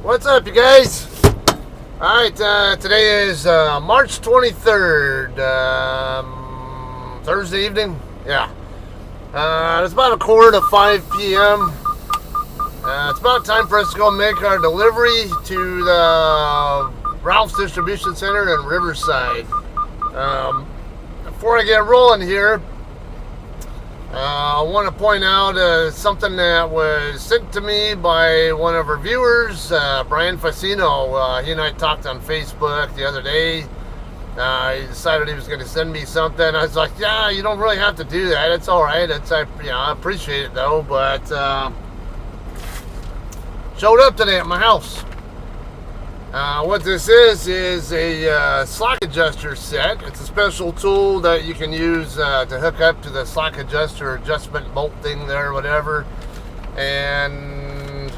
What's up, you guys? Alright, today is March 23rd, Thursday evening. Yeah. It's about 4:45 p.m. It's about time for us to go make our delivery to the Ralph's Distribution Center in Riverside. Before I get rolling here, I want to point out something that was sent to me by one of our viewers, Brian Facino. He and I talked on Facebook the other day. He decided he was going to send me something. I was like, yeah, you don't really have to do that. It's all right. I appreciate it, though. But showed up today at my house. What this is a slack adjuster set. It's a special tool that you can use to hook up to the slack adjuster adjustment bolt thing there, whatever. And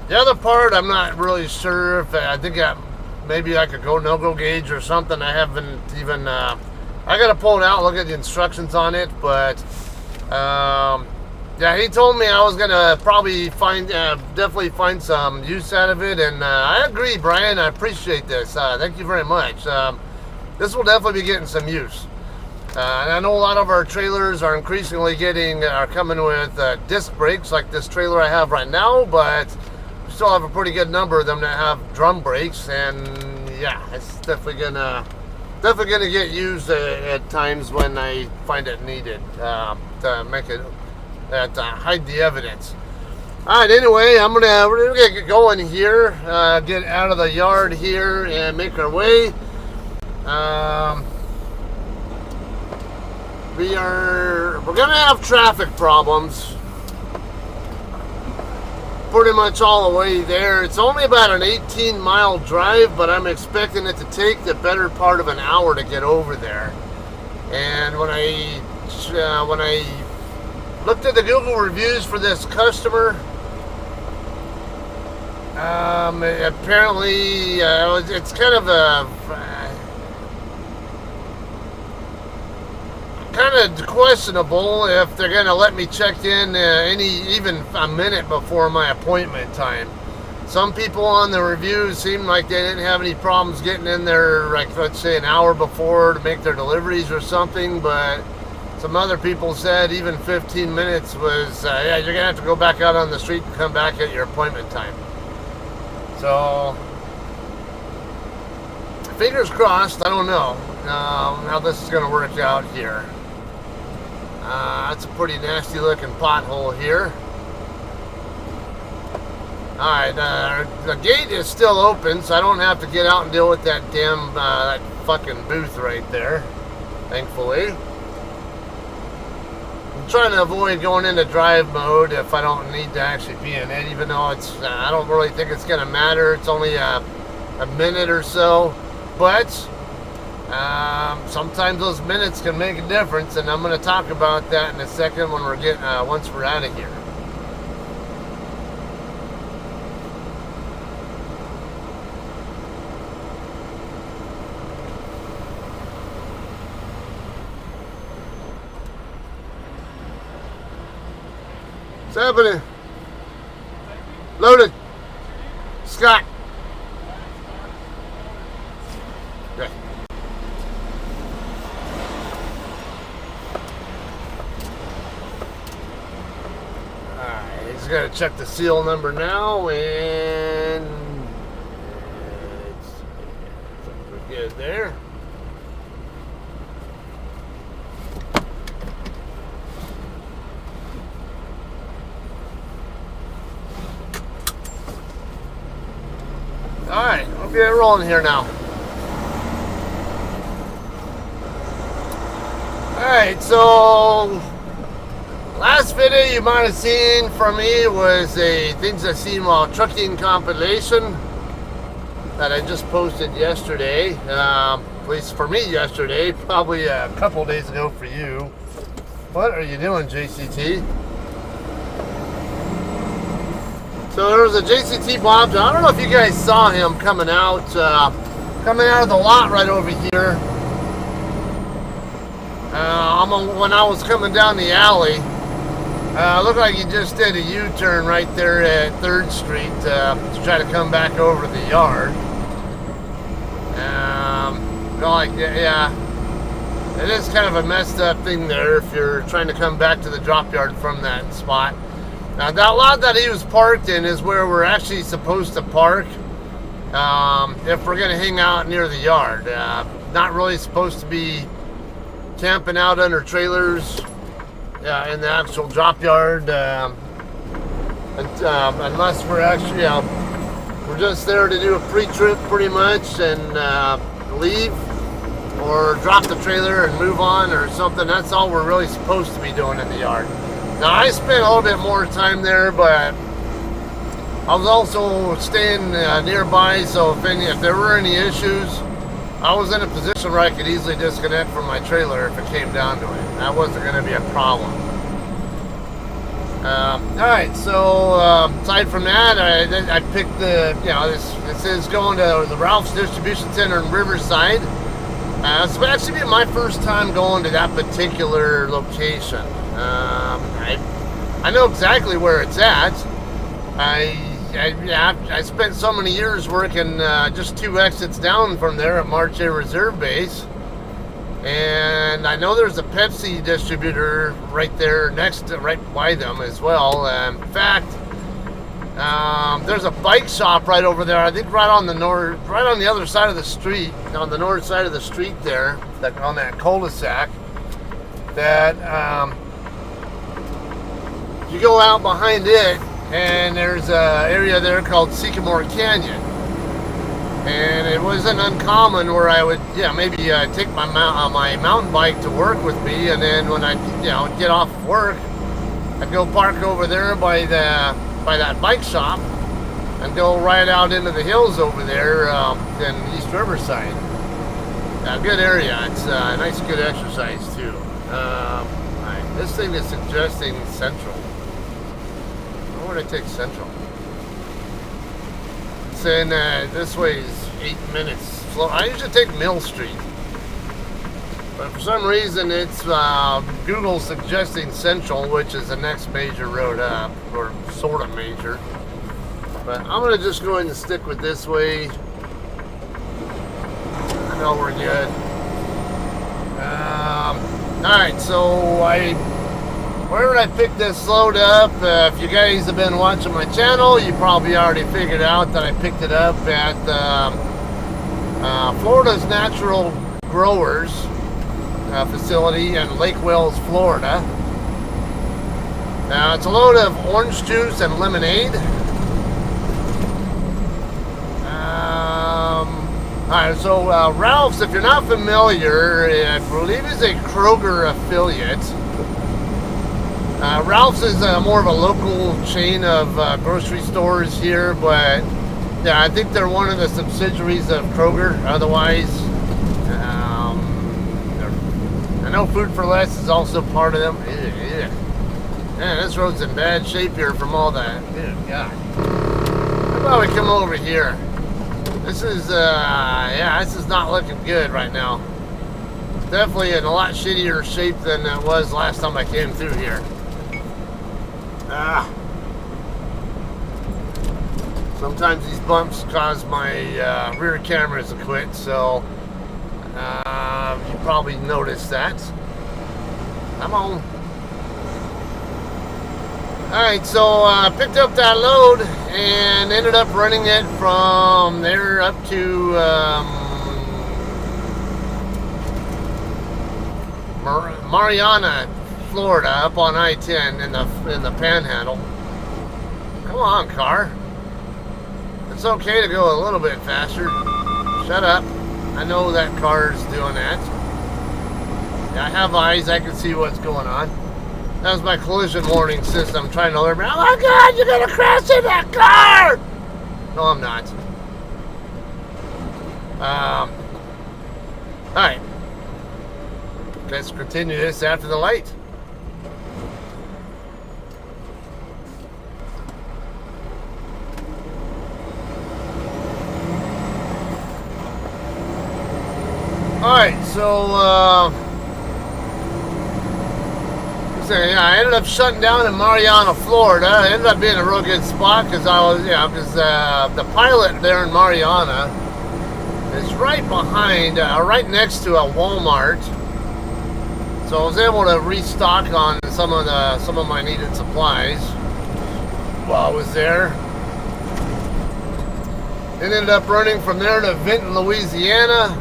the other part, I'm not really sure if I think maybe I could go no-go gauge or something. I haven't even, I got to pull it out, look at the instructions on it, but yeah, he told me I was going to probably definitely find some use out of it, and I agree, Brian. I appreciate this. Thank you very much. This will definitely be getting some use. And I know a lot of our trailers are increasingly coming with disc brakes, like this trailer I have right now, but we still have a pretty good number of them that have drum brakes, and yeah, it's definitely gonna get used at times when I find it needed to make it. That hide the evidence. Alright, anyway, we're gonna get going here, get out of the yard here and make our way. We're gonna have traffic problems pretty much all the way there. It's only about an 18-mile drive, but I'm expecting it to take the better part of an hour to get over there. And when I looked at the Google reviews for this customer, apparently it's kind of questionable if they're going to let me check in even a minute before my appointment time. Some people on the reviews seemed like they didn't have any problems getting in there, like let's say an hour before to make their deliveries or something, but some other people said even 15 minutes was, yeah, you're going to have to go back out on the street and come back at your appointment time. So, fingers crossed. I don't know how this is going to work out here. That's a pretty nasty looking pothole here. Alright, the gate is still open, so I don't have to get out and deal with that damn, that fucking booth right there, thankfully. I'm trying to avoid going into drive mode if I don't need to actually be in it, even though I don't really think it's going to matter. It's only a minute or so, but sometimes those minutes can make a difference, and I'm going to talk about that in a second when once we're out of here. What's happening? Loaded. Scott. Okay. Alright, he's got to check the seal number now, and we're good there. Alright, I'll get rolling here now. Alright, so last video you might have seen from me was a Things I've Seen While Trucking compilation that I just posted yesterday. At least for me yesterday, probably a couple days ago for you. What are you doing, JCT? So there was a JCT Bob. I don't know if you guys saw him coming out of the lot right over here. When I was coming down the alley, Looked like he just did a U-turn right there at 3rd Street to try to come back over the yard. Yeah, it is kind of a messed up thing there if you're trying to come back to the drop yard from that spot. Now, that lot that he was parked in is where we're actually supposed to park if we're going to hang out near the yard. Not really supposed to be camping out under trailers in the actual drop yard, unless we're actually, we're just there to do a pre-trip pretty much and leave or drop the trailer and move on or something. That's all we're really supposed to be doing in the yard. Now, I spent a little bit more time there, but I was also staying nearby, so if there were any issues, I was in a position where I could easily disconnect from my trailer if it came down to it. That wasn't going to be a problem. Alright, so aside from that, I picked this is going to the Ralph's Distribution Center in Riverside. This will actually be my first time going to that particular location. I know exactly where it's at. I spent so many years working just 2 exits down from there at March Air Reserve Base. And I know there's a Pepsi distributor right there right by them as well. In fact, there's a bike shop right over there. I think right on the other side of the street, on the north side of the street there, on that cul-de-sac. That you go out behind it, and there's an area there called Sycamore Canyon. And it wasn't uncommon where I would, maybe take my mountain bike to work with me, and then when I, get off work, I'd go park over there by that bike shop, and go right out into the hills over there in East Riverside. Good area. It's a nice, good exercise too. This thing is suggesting Central. Where would I take Central? And this way is 8 minutes. I usually take Mill Street, but for some reason it's Google suggesting Central, which is the next major road up, or sort of major. But I'm gonna just go ahead and stick with this way. I know we're good. All right, so where did I pick this load up? If you guys have been watching my channel, you probably already figured out that I picked it up at Florida's Natural Growers facility in Lake Wales, Florida. It's a load of orange juice and lemonade. Alright, so Ralph's, if you're not familiar, I believe is a Kroger affiliate. Ralph's is more of a local chain of grocery stores here, but I think they're one of the subsidiaries of Kroger. Otherwise, I know Food for Less is also part of them. Man, this road's in bad shape here from all that. God. How about we come over here? This is, this is not looking good right now. It's definitely in a lot shittier shape than it was last time I came through here. Sometimes these bumps cause my rear cameras to quit, so you probably noticed that. Come on. Alright, so I picked up that load and ended up running it from there up to Mariana, Florida, up on I-10 in the Panhandle. Come on, car. It's okay to go a little bit faster. Shut up. I know that car's doing that. I have eyes. I can see what's going on. That was my collision warning system trying to alert me. Oh my God, you're gonna crash in that car! No, I'm not. Alright. Let's continue this after the light. Alright, so So yeah, I ended up shutting down in Mariana, Florida. It ended up being a real good spot because the pilot there in Mariana is right behind, right next to a Walmart. So I was able to restock on some of my needed supplies while I was there. It ended up running from there to Vinton, Louisiana.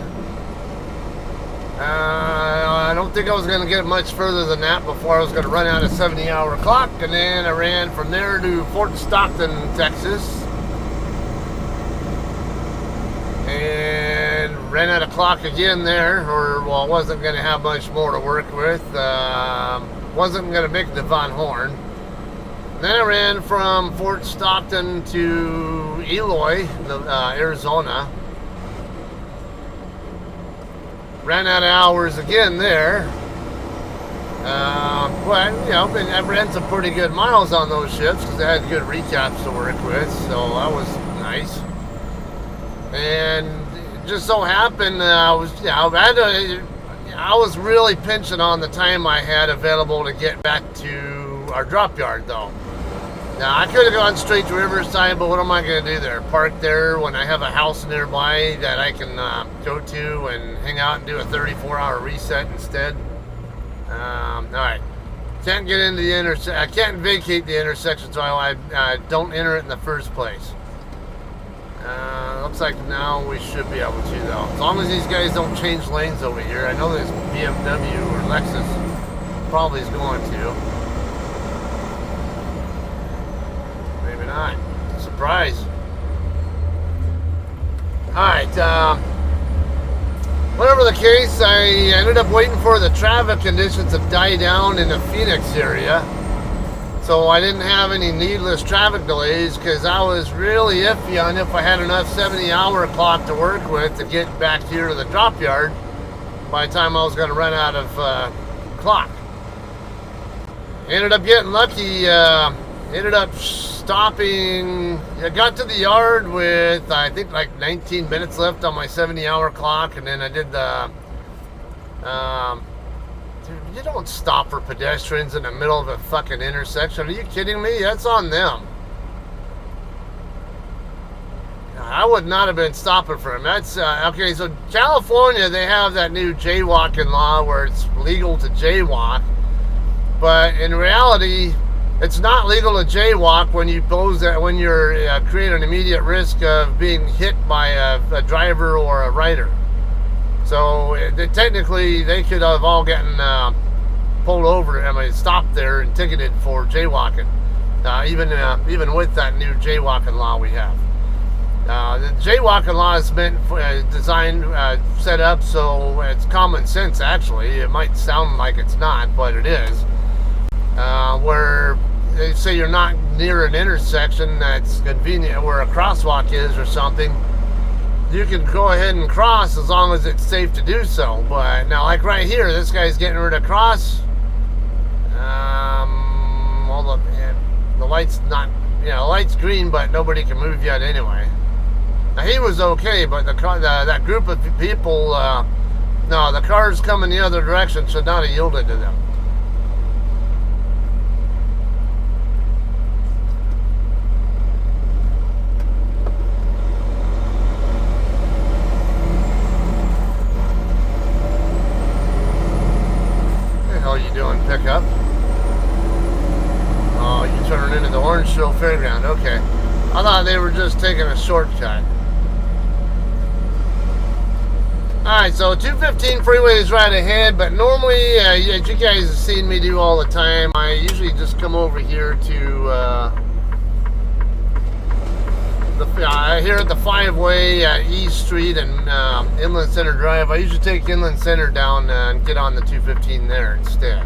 I don't think I was going to get much further than that before I was going to run out of 70-hour clock, and then I ran from there to Fort Stockton, Texas, and ran out of clock again there, I wasn't going to have much more to work with. Wasn't going to make the Von Horn. Then I ran from Fort Stockton to Eloy, Arizona. Ran out of hours again there. But, I ran some pretty good miles on those ships because I had good recaps to work with, so that was nice. And it just so happened I was really pinching on the time I had available to get back to our drop yard, though. Now, I could have gone straight to Riverside, but what am I going to do there? Park there when I have a house nearby that I can go to and hang out and do a 34-hour reset instead? Alright. Can't get into the intersection. I can't vacate the intersection, so I don't enter it in the first place. Looks like now we should be able to, though. As long as these guys don't change lanes over here. I know this BMW or Lexus probably is going to. Maybe not. Surprise. Alright, whatever the case, I ended up waiting for the traffic conditions to die down in the Phoenix area. So I didn't have any needless traffic delays because I was really iffy on if I had enough 70-hour clock to work with to get back here to the drop yard by the time I was going to run out of clock. Ended up getting lucky. Ended up stopping. I got to the yard with, I think, like 19 minutes left on my 70-hour clock, and then I did the dude, you don't stop for pedestrians in the middle of a fucking intersection. Are you kidding me? That's on them. I would not have been stopping for them. That's okay. So California, they have that new jaywalking law where it's legal to jaywalk, but in reality, it's not legal to jaywalk when you create an immediate risk of being hit by a driver or a rider. So technically, they could have all gotten pulled over, stopped there and ticketed for jaywalking, even with that new jaywalking law we have. The jaywalking law is set up so it's common sense. Actually, it might sound like it's not, but it is. Where they say you're not near an intersection that's convenient, where a crosswalk is or something, you can go ahead and cross as long as it's safe to do so. But now, like right here, this guy's getting ready to cross. Well, the light's not, the light's green, but nobody can move yet anyway. Now, he was okay, but that group of people, no, the cars coming the other direction should not have yielded to them. Pickup. Oh, you turning into the Orangeville Fairground. Okay. I thought they were just taking a shortcut. Alright, so 215 freeway is right ahead, but normally, as you guys have seen me do all the time, I usually just come over here to here at the 5-way at East Street and Inland Center Drive. I usually take Inland Center down and get on the 215 there instead.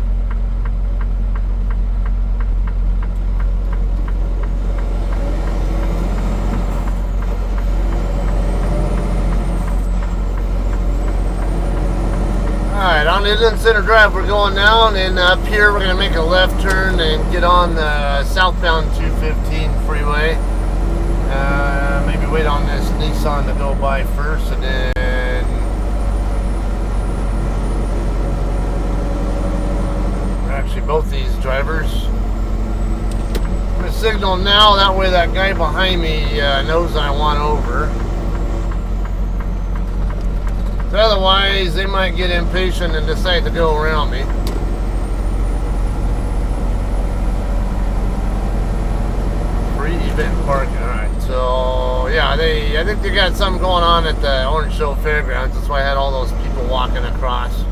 Alright, on Inland Center Drive we're going down, and up here we're going to make a left turn and get on the southbound 215 freeway. Maybe wait on this Nissan to go by first, and then we're actually both these drivers. I'm going to signal now, that way that guy behind me knows I want over. So otherwise, they might get impatient and decide to go around me. Free event parking. Alright, so yeah, I think they got something going on at the Orange Show Fairgrounds. That's why I had all those people walking across.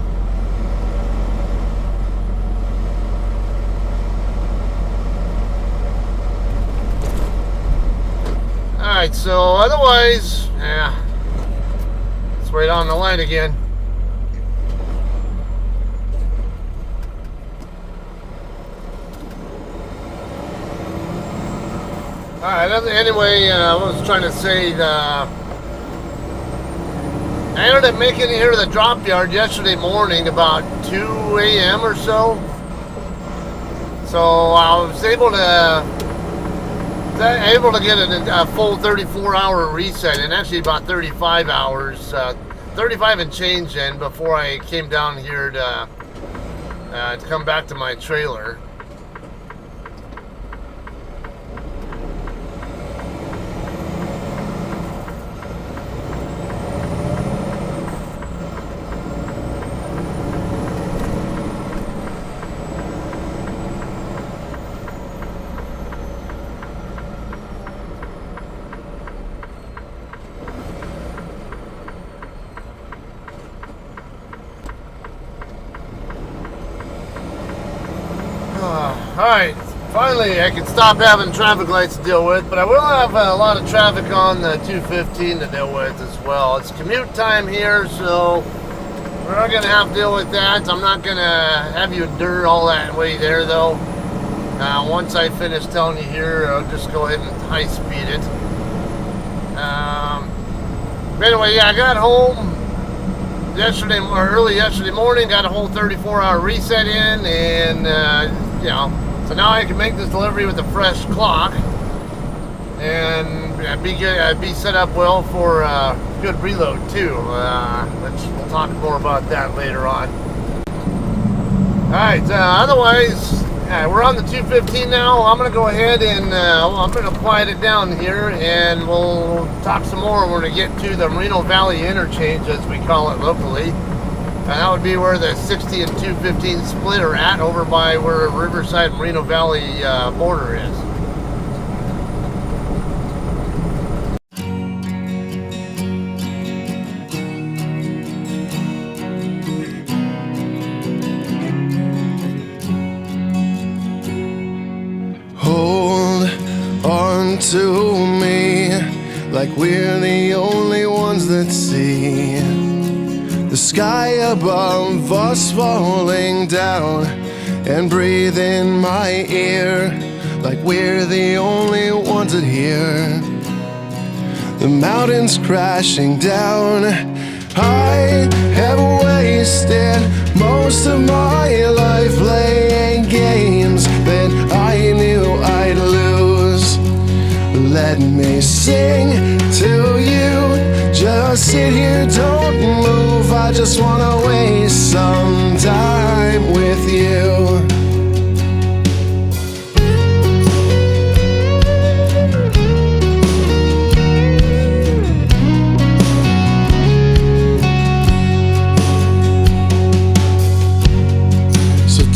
Alright, so otherwise, yeah, let's wait on the light again. Alright, anyway, I was trying to say, I ended up making it here to the drop yard yesterday morning about 2 a.m. or so. So I was able to get a full 34-hour reset, and actually about 35 hours, 35 and change in before I came down here to come back to my trailer. Alright, finally I can stop having traffic lights to deal with, but I will have a lot of traffic on the 215 to deal with as well. It's commute time here, so we're not going to have to deal with that. I'm not going to have you endure all that way there, though. Once I finish telling you here, I'll just go ahead and high speed it. But anyway, yeah, I got home early yesterday morning, got a whole 34-hour reset in, and you know, so now I can make this delivery with a fresh clock and be set up well for good reload too, which we'll talk more about that later on. Alright, otherwise, we're on the 215 now. I'm going to go ahead and I'm going to quiet it down here, and we'll talk some more when we get to the Moreno Valley interchange, as we call it locally. And that would be where the 60 and 215 split are at, over by where Riverside and Moreno Valley border is. Hold on to me like we're the only ones that see the sky above us falling down, and breathe in my ear like we're the only ones that hear the mountains crashing down. I have wasted most of my life playing games that I knew I'd lose. Let me sing to you, just sit here, don't move. I just wanna waste some time with you.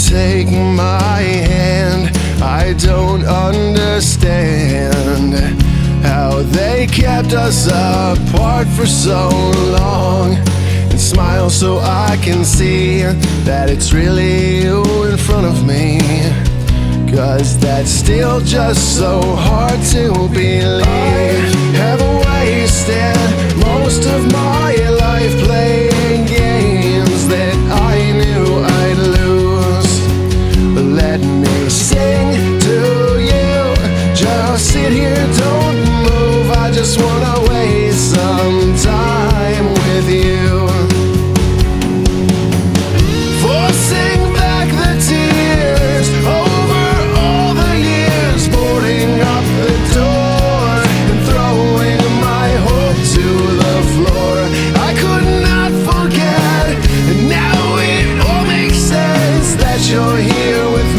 Take my hand, I don't understand how they kept us apart for so long, and smile so I can see that it's really you in front of me, 'cause that's still just so hard to believe. I have wasted most of my life playing games that I knew I'd lose. Let me sing to you, just sit here, don't move. I just wanna waste some time with you. Forcing back the tears over all the years, boarding up the door and throwing my hope to the floor. I could not forget, and now it all makes sense that you're here with me.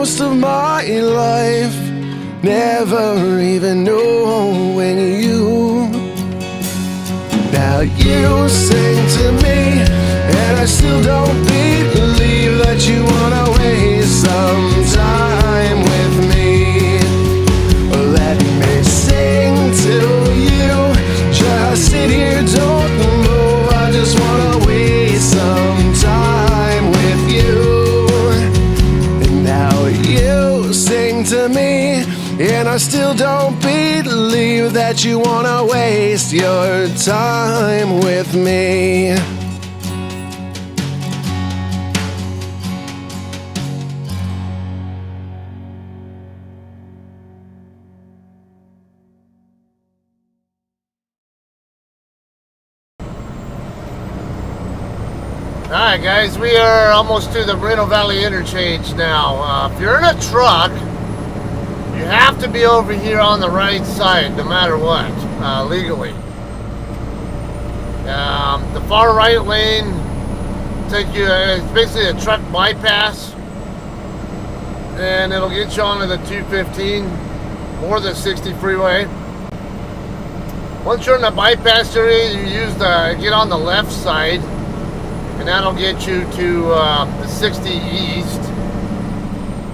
most of my life, never even knowing you. Now you sing to me, and I still don't believe that you wanna waste some time with me. Let me sing to you, just sit here, don't move. I just wanna waste some time with you. And now you sing to me, and I still don't believe that you wanna waste your time with me. Alright guys, we are almost to the Moreno Valley interchange now. If you're in a truck, you have to be over here on the right side, no matter what, legally. The far right lane take you. It's basically a truck bypass, and it'll get you onto the 215 or the 60 freeway. Once you're in the bypass area, you get on the left side, and that'll get you to the 60 east.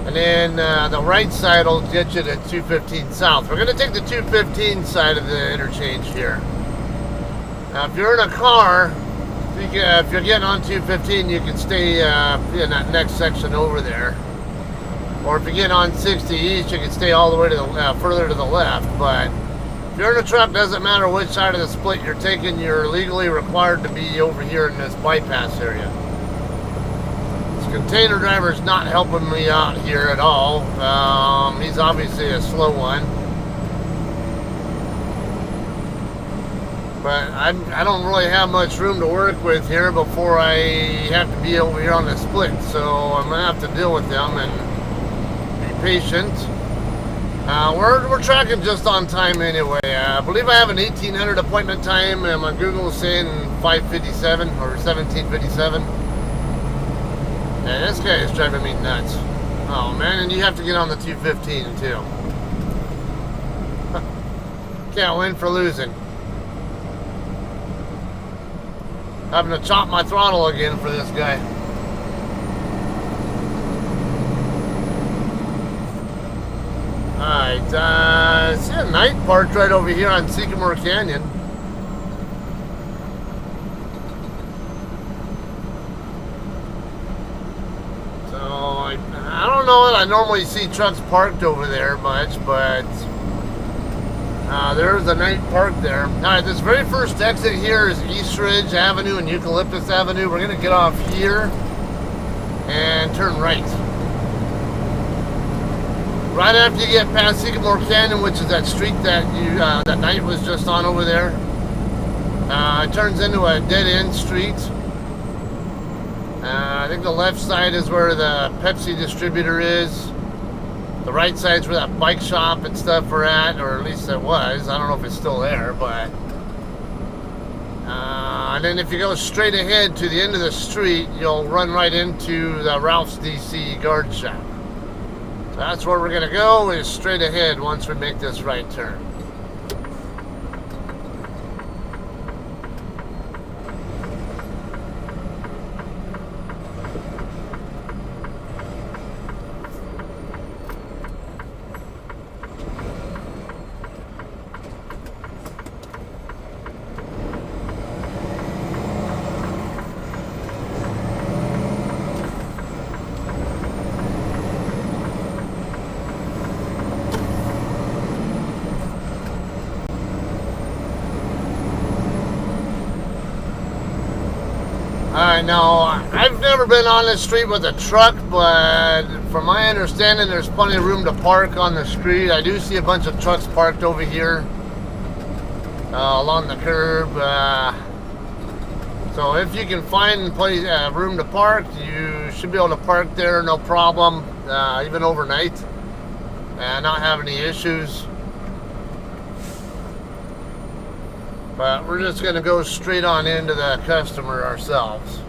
And then the right side will get you to 215 south. We're going to take the 215 side of the interchange here. Now, if you're in a car, if you're getting on 215, you can stay in that next section over there. Or if you get on 60 east, you can stay all the way to the further to the left. But if you're in a truck, doesn't matter which side of the split you're taking, you're legally required to be over here in this bypass area. Container driver's not helping me out here at all. He's obviously a slow one, but I don't really have much room to work with here before I have to be over here on the split, so I'm gonna have to deal with them and be patient. We're tracking just on time anyway. I believe I have an 1800 appointment time, and my Google is saying 5:57 or 17:57. Yeah, this guy is driving me nuts. Oh man, and you have to get on the 215 too. Can't win for losing. Having to chop my throttle again for this guy. Alright, see a night parked right over here on Sycamore Canyon. I don't know that I normally see trucks parked over there much, but there's a night park there. Alright, this very first exit here is East Ridge Avenue and Eucalyptus Avenue. We're going to get off here and turn right. Right after you get past Sycamore Canyon, which is that street that that night was just on over there, it turns into a dead-end street. I think the left side is where the Pepsi distributor is. The right side's where that bike shop and stuff are at, or at least it was. I don't know if it's still there, but... and then if you go straight ahead to the end of the street, you'll run right into the Ralph's DC guard shop. So that's where we're going to go, is straight ahead once we make this right turn. Alright, now, I've never been on this street with a truck, but from my understanding, there's plenty of room to park on the street. I do see a bunch of trucks parked over here along the curb. So if you can find room to park, you should be able to park there, no problem, even overnight, and not have any issues. But we're just going to go straight on into the customer ourselves.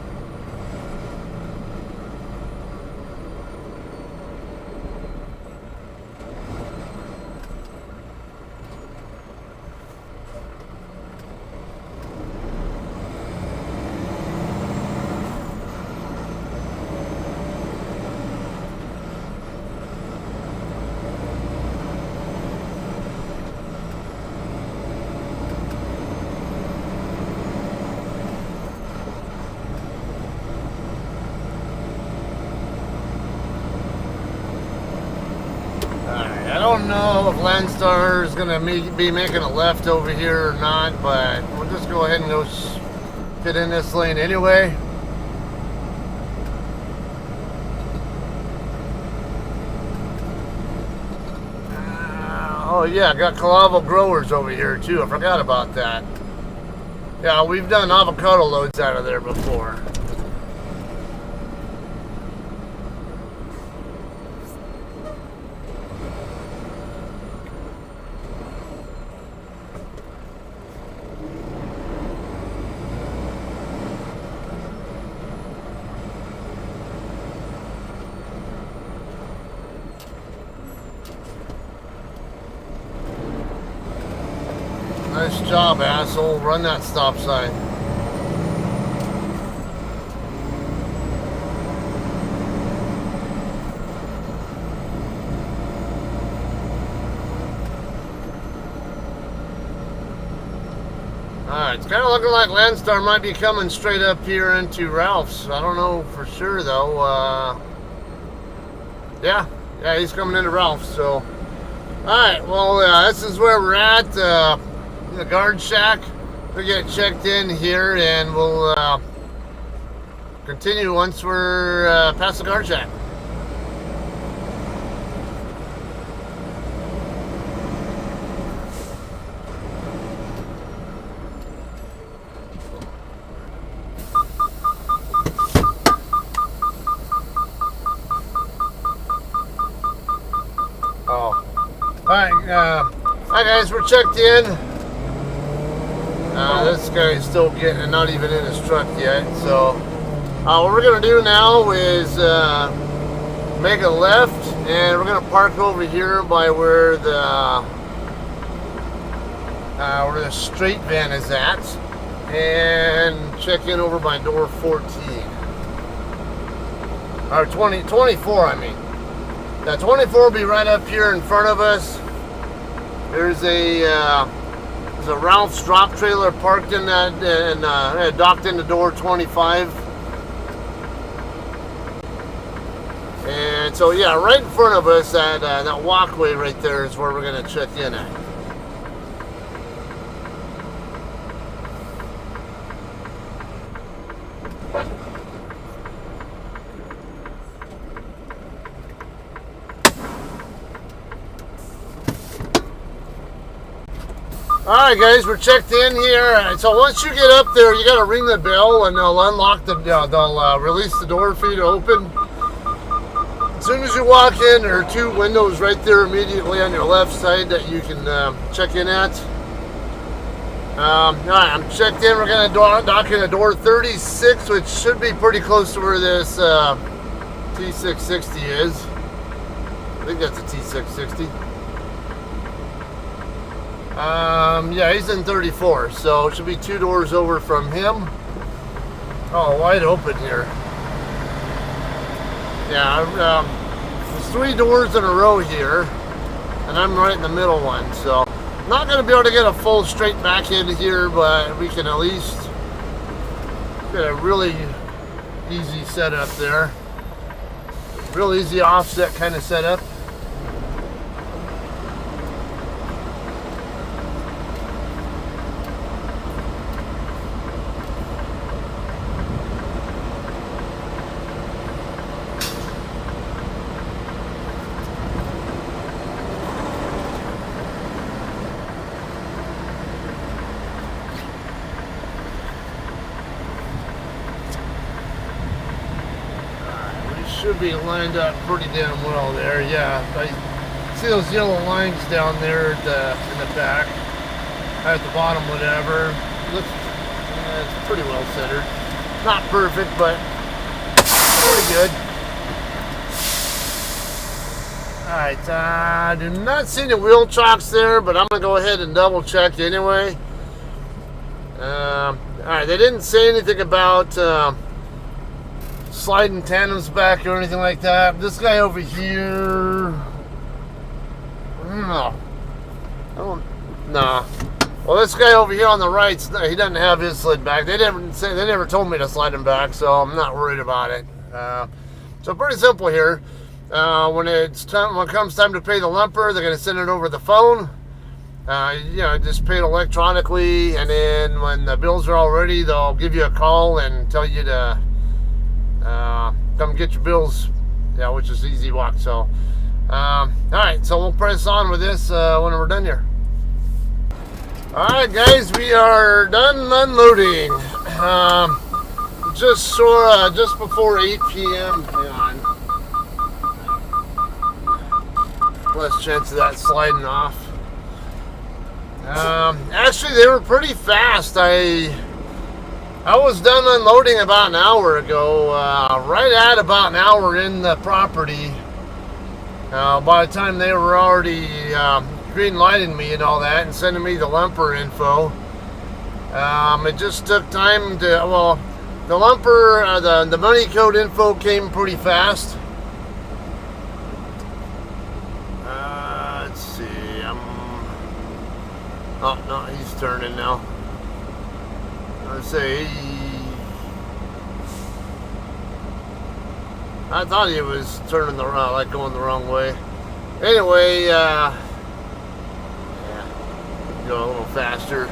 don't know if Landstar is going to be making a left over here or not, but we'll just go ahead and go get in this lane anyway. Oh yeah, got Calavo growers over here too. I forgot about that. Yeah, we've done avocado loads out of there before. Nice job, asshole. Run that stop sign. Alright, it's kind of looking like Landstar might be coming straight up here into Ralph's. I don't know for sure, though. Yeah, he's coming into Ralph's, so... Alright, well, this is where we're at. The guard shack. We'll get checked in here and we'll continue once we're past the guard shack. Oh. Alright, hi guys, we're checked in. This guy's still not even in his truck yet. So what we're going to do now is make a left, and we're going to park over here by where the straight van is at, and check in over by door 14. Or 24, I mean. Now 24 will be right up here in front of us. There's a Ralph's drop trailer parked in that and docked into door 25. And so yeah, right in front of us, that walkway right there is where we're going to check in at. Alright guys, we're checked in here. So once you get up there, you gotta ring the bell and they'll unlock they'll release the door for you to open. As soon as you walk in, there are two windows right there immediately on your left side that you can check in at. Alright, I'm checked in. We're gonna dock in at door 36, which should be pretty close to where this T660 is. I think that's a T660. Yeah, he's in 34, so it should be two doors over from him. Oh, wide open here. Yeah, there's three doors in a row here, and I'm right in the middle one, so I'm not going to be able to get a full straight back into here, but we can at least get a really easy setup there. Real easy offset kind of setup. Should be lined up pretty damn well there. Yeah, I see those yellow lines down there in the back, at the bottom, whatever. Looks, it's pretty well centered. Not perfect, but pretty good. Alright, I do not see the wheel chocks there, but I'm going to go ahead and double check anyway. Alright, they didn't say anything about sliding tandems back or anything like that. This guy over here, I don't know. Nah. Well, this guy over here on the right, he doesn't have his slid back. They never told me to slide him back, so I'm not worried about it. So pretty simple here. When it comes time to pay the lumper, they're going to send it over the phone. Just pay it electronically, and then when the bills are all ready, they'll give you a call and tell you to come get your bills, which is easy walk. So, all right, so we'll press on with this when we're done here. All right, guys, we are done unloading. Just before 8 p.m. Hang on. Less chance of that sliding off. Actually, they were pretty fast. I was done unloading about an hour ago. Right at about an hour in the property. By the time they were already green lighting me and all that and sending me the lumper info. It just took time to, the lumper, the money code info came pretty fast. Let's see, oh, no, he's turning now. Let's see, I thought he was turning going the wrong way. Anyway, go a little faster.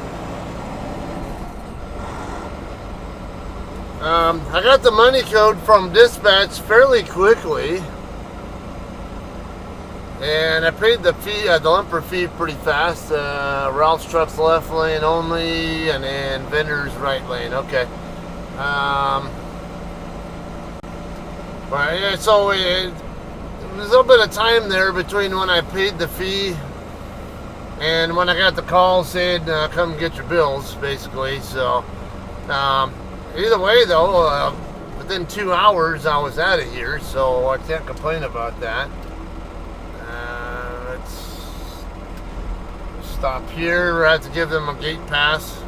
I got the money code from dispatch fairly quickly, and I paid the fee, the lumper fee, pretty fast. Ralph's truck's left lane only, and then vendor's right lane. Okay. So it was a little bit of time there between when I paid the fee and when I got the call saying come get your bills, basically. So either way, though, within 2 hours I was out of here, so I can't complain about that. Let's stop here. I have to give them a gate pass,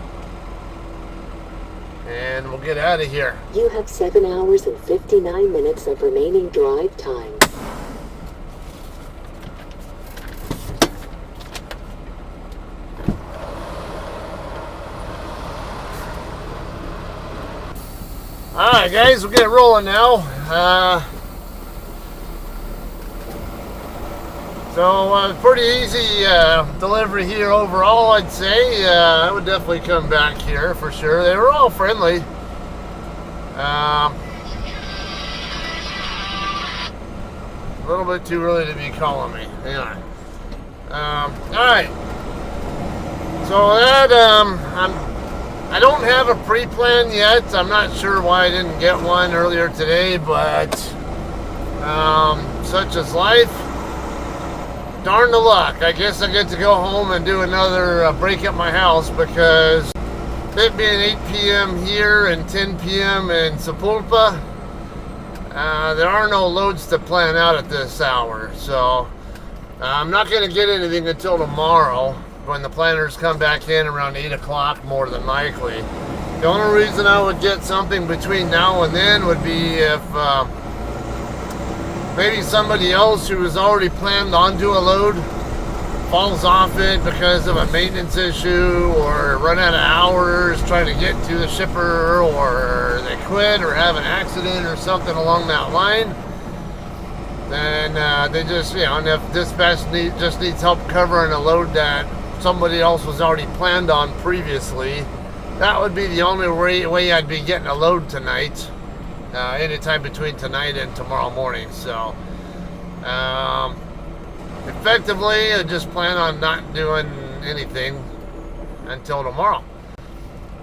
and we'll get out of here. You have 7 hours and 59 minutes of remaining drive time. Alright, guys, we'll get rolling now. Pretty easy delivery here overall, I'd say. I would definitely come back here for sure. They were all friendly. A little bit too early to be calling me. Hang on. Alright. So that, I don't have a pre-plan yet. I'm not sure why I didn't get one earlier today, but such is life. Darn the luck. I guess I get to go home and do another break at my house, because it being 8 p.m. here and 10 p.m. in Sepulpa, there are no loads to plan out at this hour. So I'm not going to get anything until tomorrow, when the planners come back in around 8 o'clock, more than likely. The only reason I would get something between now and then would be if maybe somebody else who has already planned onto a load falls off it because of a maintenance issue, or run out of hours trying to get to the shipper, or they quit or have an accident or something along that line. Then they just, and if dispatch just needs help covering a load that somebody else was already planned on previously, that would be the only way I'd be getting a load tonight, anytime between tonight and tomorrow morning. So effectively, I just plan on not doing anything until tomorrow.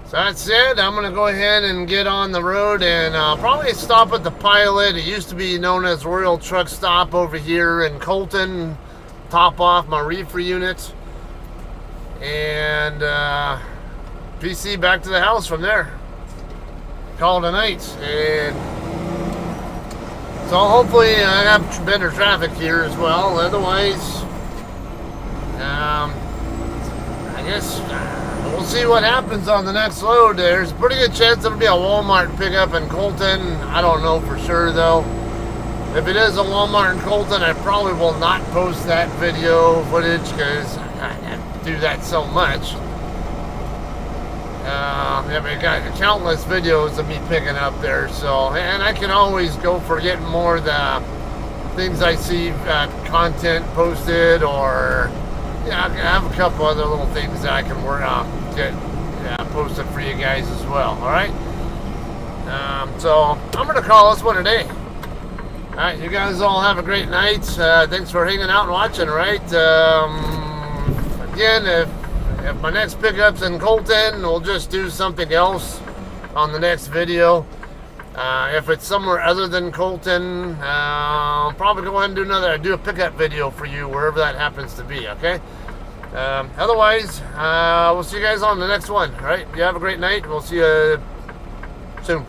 So that's it. I'm going to go ahead and get on the road, and probably stop at the Pilot. It used to be known as Royal Truck Stop over here in Colton. Top off my reefer unit, and PC back to the house from there. Call it a night. And so hopefully I have better traffic here as well. Otherwise, I guess we'll see what happens on the next load. There's a pretty good chance it'll be a Walmart pickup in Colton. I don't know for sure though. If it is a Walmart in Colton, I probably will not post that video footage, because I do that so much. I've got countless videos of me picking up there, so, and I can always go for getting more the things I see, content posted, or yeah, I have a couple other little things that I can work on, get posted for you guys as well. All right. So I'm gonna call this one a day. All right, you guys all have a great night. Thanks for hanging out and watching. All right. Again, if my next pickup's in Colton, we'll just do something else on the next video. If it's somewhere other than Colton, I'll probably go ahead and do a pickup video for you wherever that happens to be. Okay. Otherwise, we'll see you guys on the next one. All right. You have a great night. We'll see you soon.